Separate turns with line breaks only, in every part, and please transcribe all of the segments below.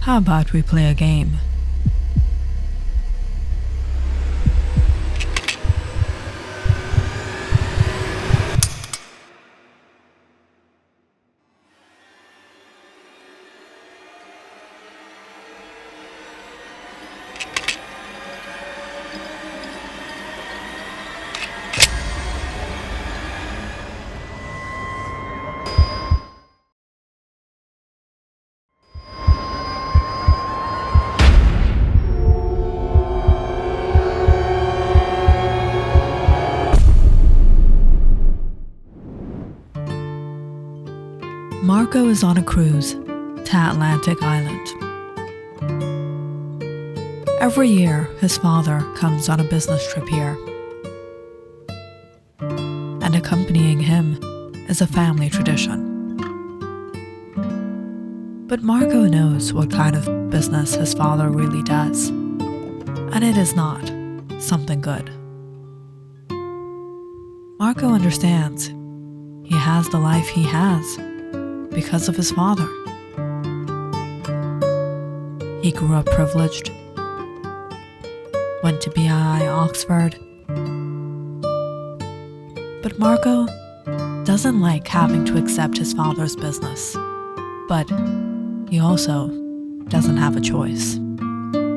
How about we play a game? Marco is on a cruise to Atlantic Island. Every year, his father comes on a business trip here. And accompanying him is a family tradition. But Marco knows what kind of business his father really does. And it is not something good. Marco understands he has the life he has because of his father. He grew up privileged, went to BII Oxford, but Marco doesn't like having to accept his father's business. But he also doesn't have a choice.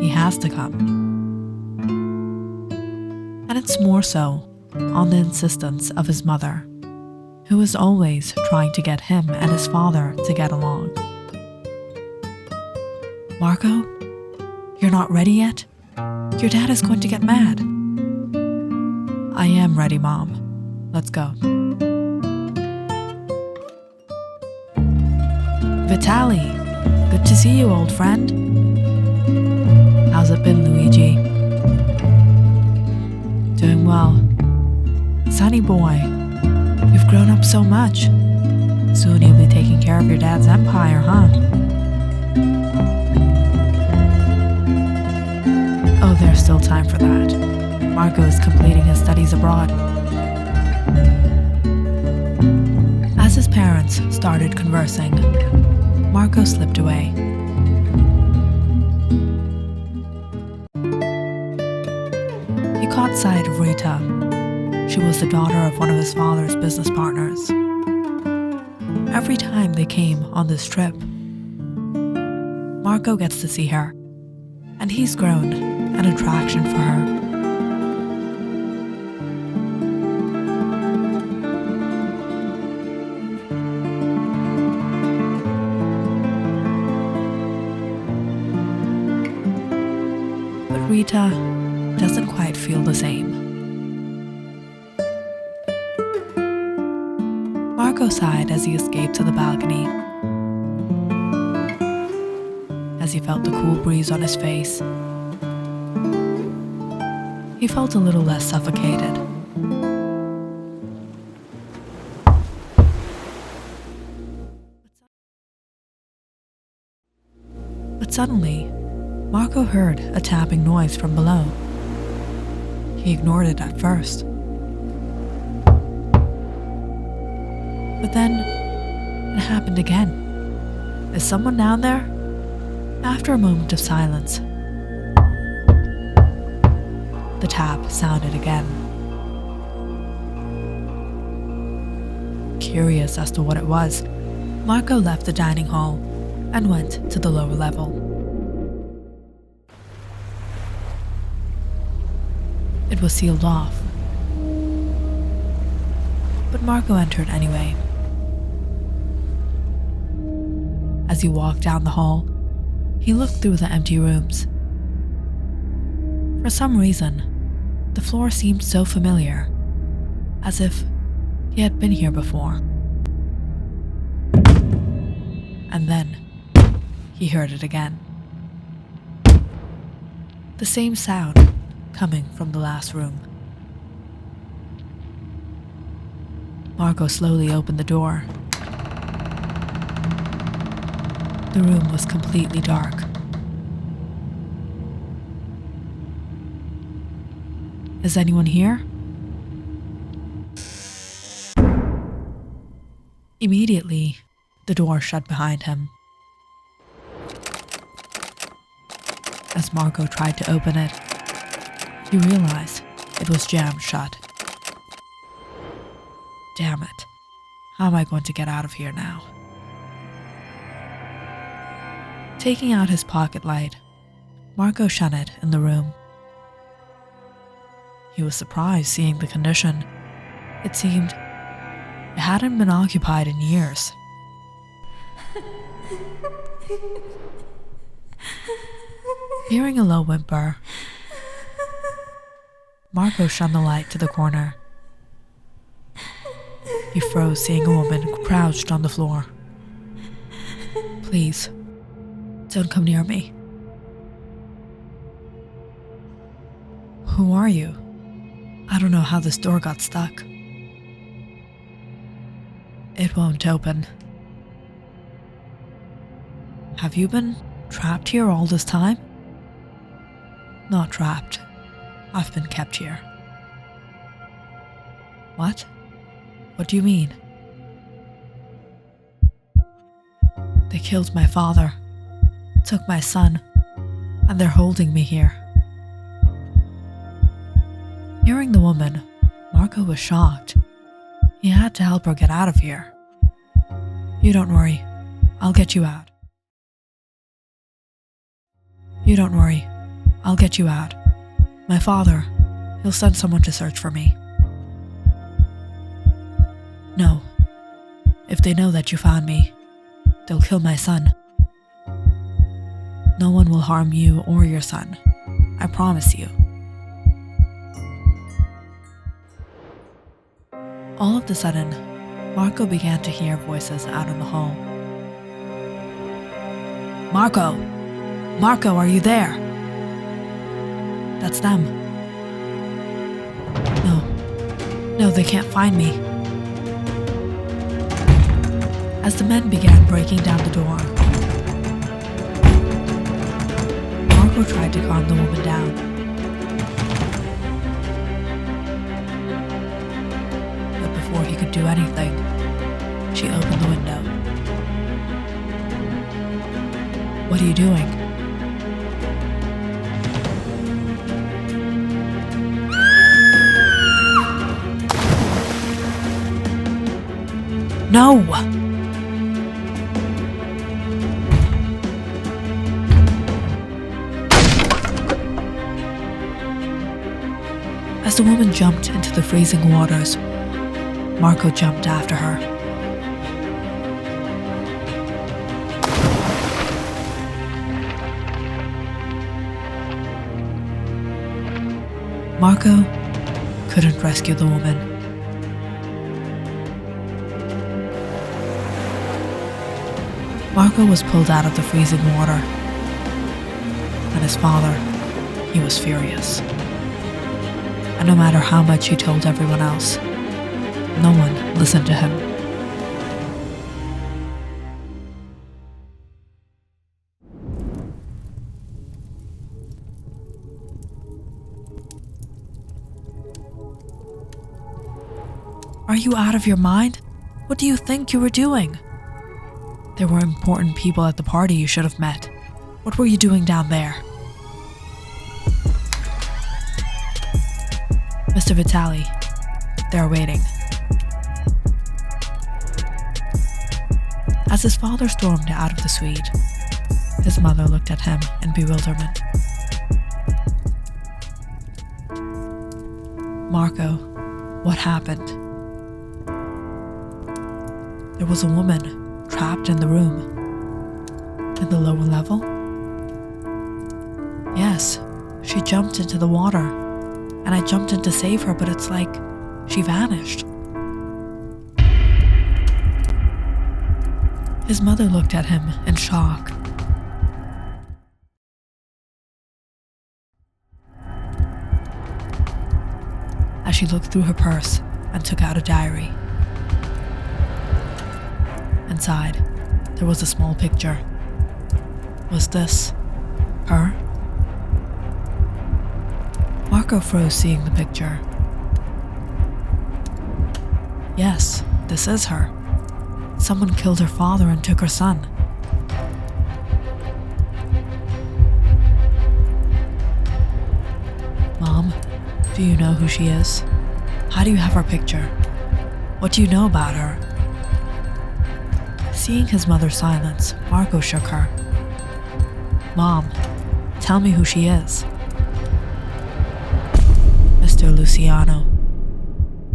He has to come. And it's more so on the insistence of his mother, who is always trying to get him and his father to get along. Marco, you're not ready yet? Your dad is going to get mad. I am ready, Mom. Let's go. Vitaly, good to see you, old friend. How's it been, Luigi? Doing well. Sonny boy, you've grown up so much. Soon you'll be taking care of your dad's empire, huh? Oh, there's still time for that. Marco is completing his studies abroad. As his parents started conversing, Marco slipped away. He caught sight of Rita. She was the daughter of one of his father's business partners. Every time they came on this trip, Marco gets to see her, and he's grown an attraction for her. But Rita doesn't quite feel the same. Marco sighed as he escaped to the balcony. As he felt the cool breeze on his face, he felt a little less suffocated. But suddenly, Marco heard a tapping noise from below. He ignored it at first. But then, it happened again. Is someone down there? After a moment of silence, the tap sounded again. Curious as to what it was, Marco left the dining hall and went to the lower level. It was sealed off, but Marco entered anyway. As he walked down the hall, he looked through the empty rooms. For some reason, the floor seemed so familiar, as if he had been here before. And then, he heard it again. The same sound coming from the last room. Marco slowly opened the door. The room was completely dark. Is anyone here? Immediately, the door shut behind him. As Marco tried to open it, he realized it was jammed shut. Damn it. How am I going to get out of here now? Taking out his pocket light, Marco shone it in the room. He was surprised seeing the condition. It seemed it hadn't been occupied in years. Hearing a low whimper, Marco shone the light to the corner. He froze seeing a woman crouched on the floor. Please, don't come near me. Who are you? I don't know how this door got stuck. It won't open. Have you been trapped here all this time? Not trapped. I've been kept here. What? What do you mean? They killed my father, took my son, and they're holding me here. Hearing the woman, Marco was shocked. He had to help her get out of here. You don't worry, I'll get you out. You don't worry, I'll get you out. My father, he'll send someone to search for me. No, if they know that you found me, they'll kill my son. No one will harm you or your son, I promise you. All of a sudden, Marco began to hear voices out in the hall. Marco! Marco, are you there? That's them. No, they can't find me. As the men began breaking down the door, Marco tried to calm the woman down. But before he could do anything, she opened the window. What are you doing? No! As the woman jumped into the freezing waters, Marco jumped after her. Marco couldn't rescue the woman. Marco was pulled out of the freezing water, and his father, he was furious. And no matter how much he told everyone else, no one listened to him. Are you out of your mind? What do you think you were doing? There were important people at the party you should have met. What were you doing down there? Mr. Vitali, they're waiting. As his father stormed out of the suite, his mother looked at him in bewilderment. Marco, what happened? There was a woman trapped in the room. In the lower level? Yes, she jumped into the water, and I jumped in to save her, but it's like she vanished. His mother looked at him in shock. As she looked through her purse and took out a diary. Inside, there was a small picture. Was this her? Marco froze seeing the picture. Yes, this is her. Someone killed her father and took her son. Do you know who she is? How do you have her picture? What do you know about her? Seeing his mother's silence, Marco shook her. Mom, tell me who she is. Mr. Luciano,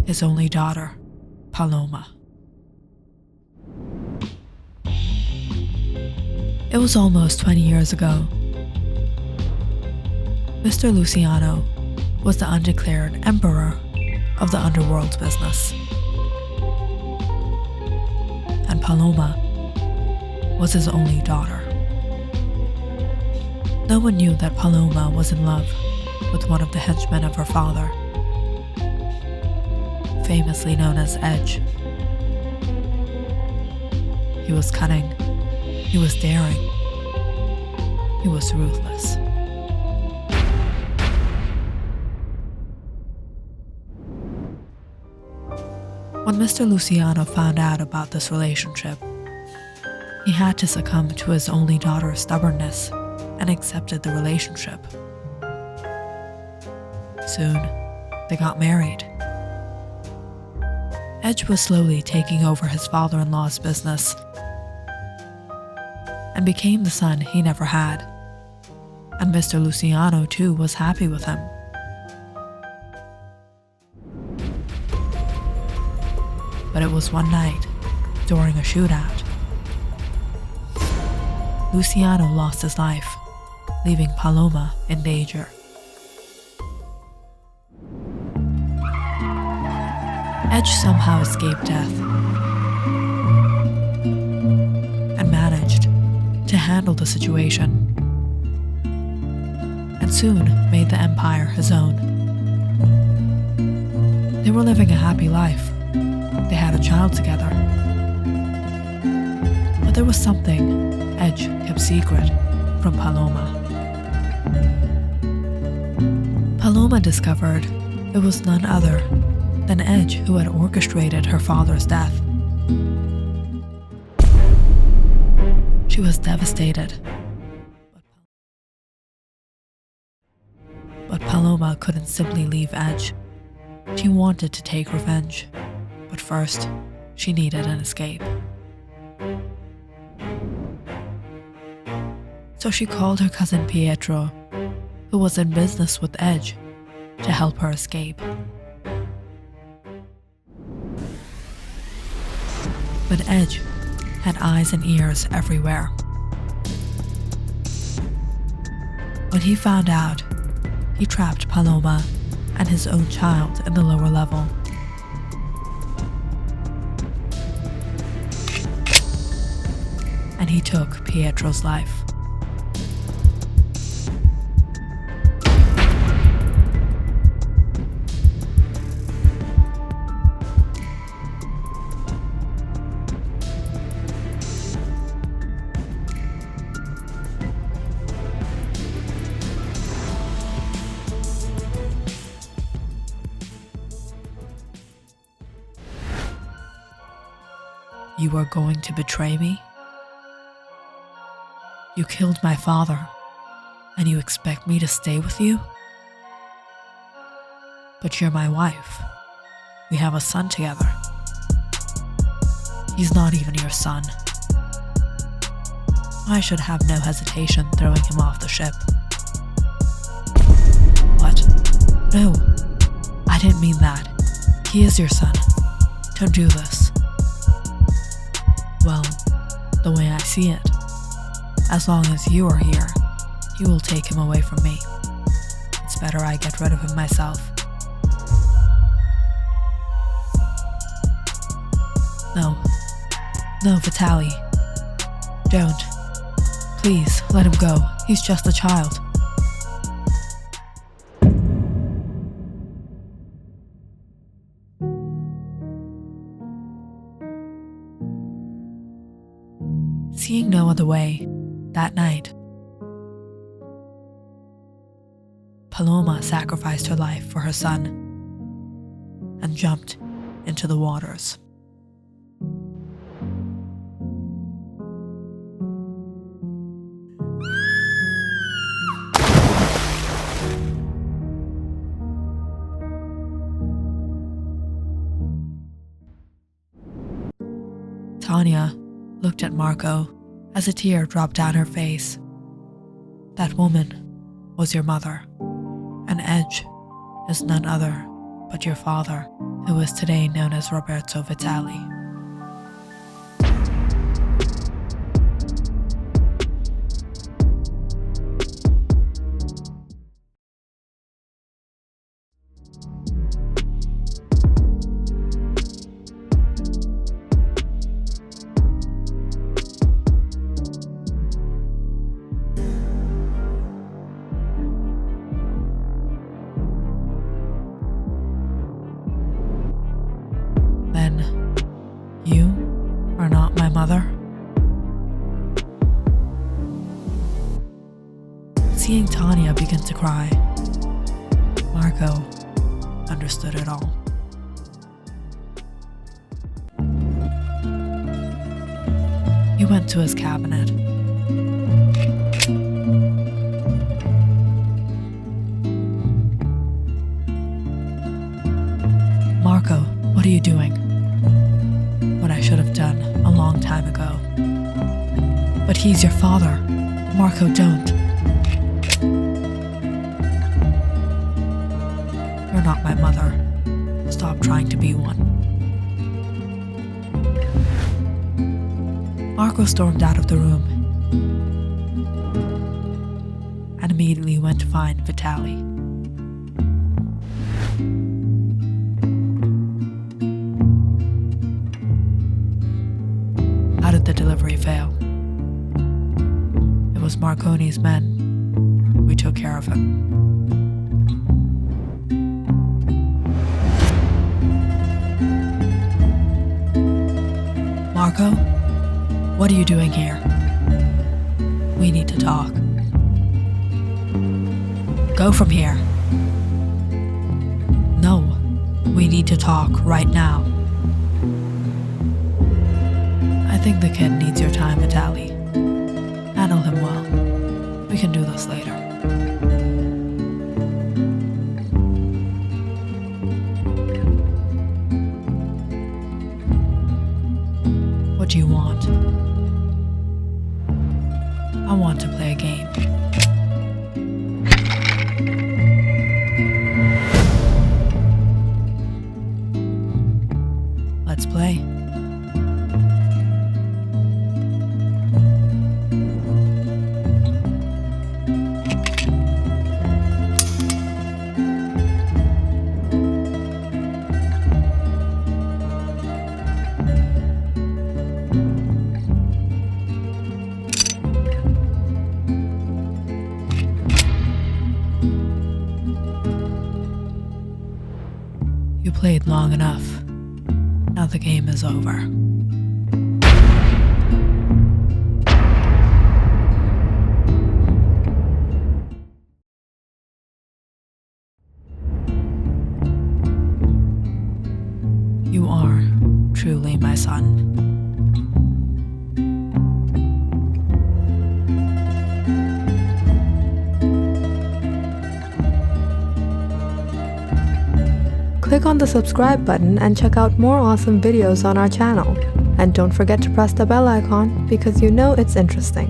his only daughter, Paloma. It was almost 20 years ago. Mr. Luciano was the undeclared emperor of the underworld business. And Paloma was his only daughter. No one knew that Paloma was in love with one of the henchmen of her father, famously known as Edge. He was cunning, he was daring, he was ruthless. When Mr. Luciano found out about this relationship, he had to succumb to his only daughter's stubbornness and accepted the relationship. Soon, they got married. Edge was slowly taking over his father-in-law's business and became the son he never had. And Mr. Luciano, too, was happy with him. But it was one night, during a shootout, Luciano lost his life, leaving Paloma in danger. Edge somehow escaped death and managed to handle the situation, and soon made the empire his own. They were living a happy life. They had a child together. But there was something Edge kept secret from Paloma. Paloma discovered it was none other than Edge who had orchestrated her father's death. She was devastated. But Paloma couldn't simply leave Edge. She wanted to take revenge. But first, she needed an escape. So she called her cousin Pietro, who was in business with Edge, to help her escape. But Edge had eyes and ears everywhere. When he found out, he trapped Paloma and his own child in the lower level. And he took Pietro's life. You are going to betray me? You killed my father, and you expect me to stay with you? But you're my wife. We have a son together. He's not even your son. I should have no hesitation throwing him off the ship. What? No, I didn't mean that. He is your son. Don't do this. Well, the way I see it, as long as you are here, you will take him away from me. It's better I get rid of him myself. No, Vitali. Don't. Please, let him go. He's just a child. Seeing no other way, that night, Paloma sacrificed her life for her son and jumped into the waters. Tanya looked at Marco as a tear dropped down her face. That woman was your mother, and Edge is none other but your father, who is today known as Roberto Vitali. Then, you are not my mother? Seeing Tanya begin to cry, Marco understood it all. He went to his cabinet. Marco, what are you doing? What I should have done a long time ago. But he's your father. Marco, don't. You're not my mother. Stop trying to be one. Marco stormed out of the room and immediately went to find Vitali. How did the delivery fail? It was Marconi's men. We took care of him. Marco, what are you doing here? We need to talk. Go from here. No, we need to talk right now. I think the kid needs your time, Vitali. Handle him well. We can do this later. What do you want? I want to play a game. Let's play. You played long enough. Now the game is over. You are truly my son.
Click on the subscribe button and check out more awesome videos on our channel. And don't forget to press the bell icon because you know it's interesting.